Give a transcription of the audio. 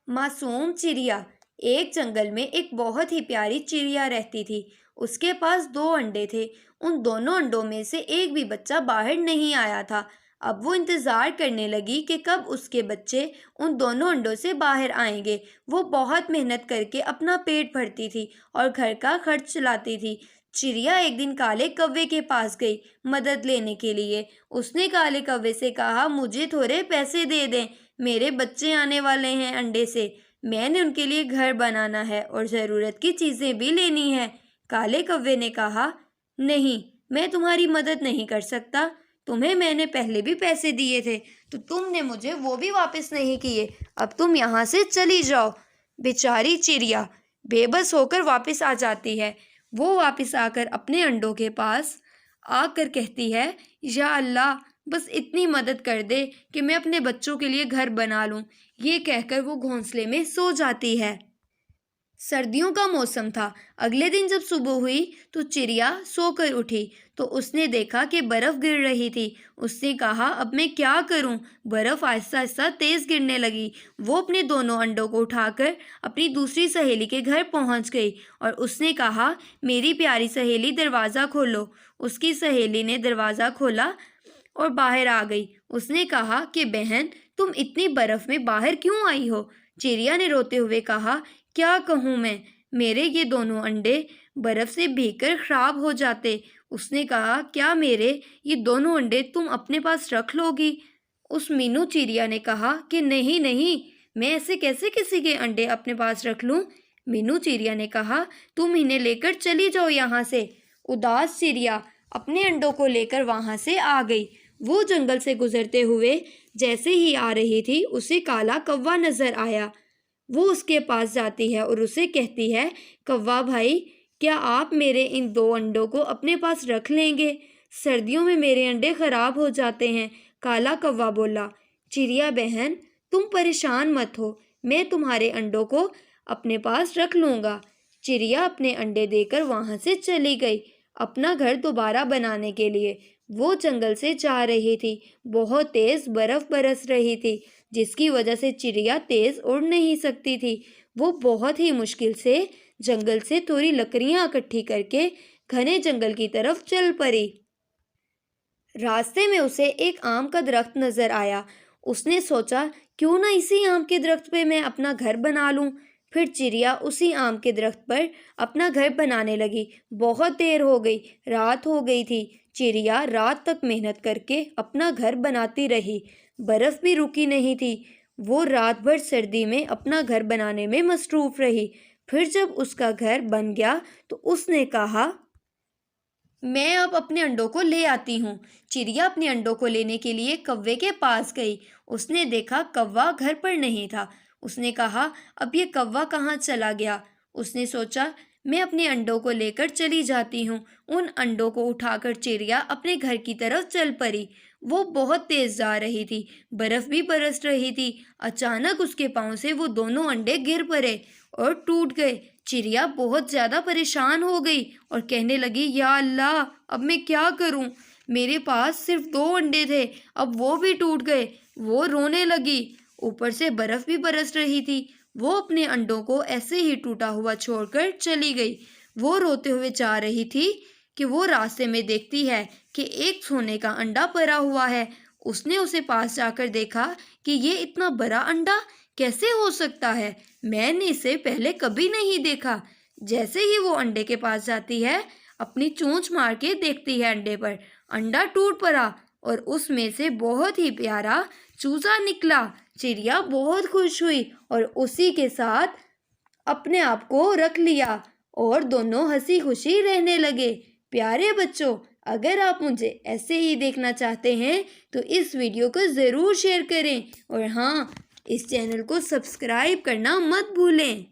मासूम चिड़िया। एक जंगल में एक बहुत ही प्यारी चिड़िया रहती थी। उसके पास 2 अंडे थे। उन दोनों अंडों में से एक भी बच्चा बाहर नहीं आया था। अब वो इंतज़ार करने लगी कि कब उसके बच्चे उन दोनों अंडों से बाहर आएंगे। वो बहुत मेहनत करके अपना पेट भरती थी और घर का खर्च चलाती थी। चिड़िया एक दिन काले कौवे के पास गई मदद लेने के लिए। उसने काले कौवे से कहा, मुझे थोड़े पैसे दे दें, मेरे बच्चे आने वाले हैं अंडे से। मैंने उनके लिए घर बनाना है और ज़रूरत की चीज़ें भी लेनी है। काले कौवे ने कहा, नहीं, मैं तुम्हारी मदद नहीं कर सकता। तुम्हें मैंने पहले भी पैसे दिए थे तो तुमने मुझे वो भी वापस नहीं किए। अब तुम यहाँ से चली जाओ। बेचारी चिड़िया बेबस होकर वापस आ जाती है। वो वापस आकर अपने अंडों के पास आकर कहती है, या अल्लाह, बस इतनी मदद कर दे कि मैं अपने बच्चों के लिए घर बना लूं। ये कहकर वो घोंसले में सो जाती है। सर्दियों का मौसम था। अगले दिन जब सुबह हुई तो चिड़िया सोकर उठी तो उसने देखा कि बर्फ़ गिर रही थी। उसने कहा, अब मैं क्या करूं? बर्फ़ आहिस्ता आहिस्ता तेज़ गिरने लगी। वो अपने दोनों अंडों को उठाकर अपनी दूसरी सहेली के घर पहुंच गई और उसने कहा, मेरी प्यारी सहेली, दरवाज़ा खोलो। उसकी सहेली ने दरवाज़ा खोला और बाहर आ गई। उसने कहा कि बहन, तुम इतनी बर्फ़ में बाहर क्यों आई हो? चिड़िया ने रोते हुए कहा, क्या कहूँ मैं, मेरे ये दोनों अंडे बर्फ़ से भीगकर ख़राब हो जाते। उसने कहा, क्या मेरे ये दोनों अंडे तुम अपने पास रख लोगी? उस मीनू चिड़िया ने कहा कि नहीं नहीं, मैं ऐसे कैसे किसी के अंडे अपने पास रख लूँ? मीनू चिड़िया ने कहा, तुम इन्हें लेकर चली जाओ यहाँ से। उदास चिड़िया अपने अंडों को लेकर वहाँ से आ गई। वो जंगल से गुजरते हुए जैसे ही आ रही थी उसे काला कौवा नज़र आया। वो उसके पास जाती है और उसे कहती है, कौवा भाई, क्या आप मेरे इन 2 अंडों को अपने पास रख लेंगे? सर्दियों में मेरे अंडे ख़राब हो जाते हैं। काला कौवा बोला, चिड़िया बहन, तुम परेशान मत हो, मैं तुम्हारे अंडों को अपने पास रख लूँगा। चिड़िया अपने अंडे देकर वहाँ से चली गई अपना घर दोबारा बनाने के लिए। वो जंगल से जा रही थी। बहुत तेज़ बर्फ़ बरस रही थी जिसकी वजह से चिड़िया तेज़ उड़ नहीं सकती थी। वो बहुत ही मुश्किल से जंगल से थोड़ी लकड़ियाँ इकट्ठी करके घने जंगल की तरफ चल पड़ी। रास्ते में उसे एक आम का दरख्त नज़र आया। उसने सोचा, क्यों ना इसी आम के दरख्त पे मैं अपना घर बना लूँ। फिर चिड़िया उसी आम के दरख्त पर अपना घर बनाने लगी। बहुत देर हो गई, रात हो गई थी। चिड़िया रात तक मेहनत करके अपना घर बनाती रही। बर्फ़ भी रुकी नहीं थी। वो रात भर सर्दी में अपना घर बनाने में मसरूफ़ रही। फिर जब उसका घर बन गया तो उसने कहा, मैं अब अपने अंडों को ले आती हूँ। चिड़िया अपने अंडों को लेने के लिए कौवे के पास गई। उसने देखा कौवा घर पर नहीं था। उसने कहा, अब ये कौवा कहाँ चला गया? उसने सोचा, मैं अपने अंडों को लेकर चली जाती हूँ। उन अंडों को उठाकर चिड़िया अपने घर की तरफ चल पड़ी। वो बहुत तेज़ जा रही थी। बर्फ़ भी बरस रही थी। अचानक उसके पाँव से वो दोनों अंडे गिर पड़े और टूट गए। चिड़िया बहुत ज़्यादा परेशान हो गई और कहने लगी, या अल्लाह, अब मैं क्या करूं? मेरे पास सिर्फ 2 अंडे थे, अब वो भी टूट गए। वो रोने लगी। ऊपर से बर्फ़ भी बरस रही थी। वो अपने अंडों को ऐसे ही टूटा हुआ छोड़कर चली गई। वो रोते हुए जा रही थी कि वो रास्ते में देखती है कि एक सोने का अंडा पड़ा हुआ है। उसने उसे पास जाकर देखा कि ये इतना बड़ा अंडा कैसे हो सकता है? मैंने इसे पहले कभी नहीं देखा। जैसे ही वो अंडे के पास जाती है, अपनी चोंच मार के देखती है अंडे पर। अंडा टूट पड़ा और उसमें से बहुत ही प्यारा चूजा निकला। चिड़िया बहुत खुश हुई और उसी के साथ अपने आप को रख लिया और दोनों हंसी खुशी रहने लगे। प्यारे बच्चों, अगर आप मुझे ऐसे ही देखना चाहते हैं तो इस वीडियो को ज़रूर शेयर करें और हाँ, इस चैनल को सब्सक्राइब करना मत भूलें।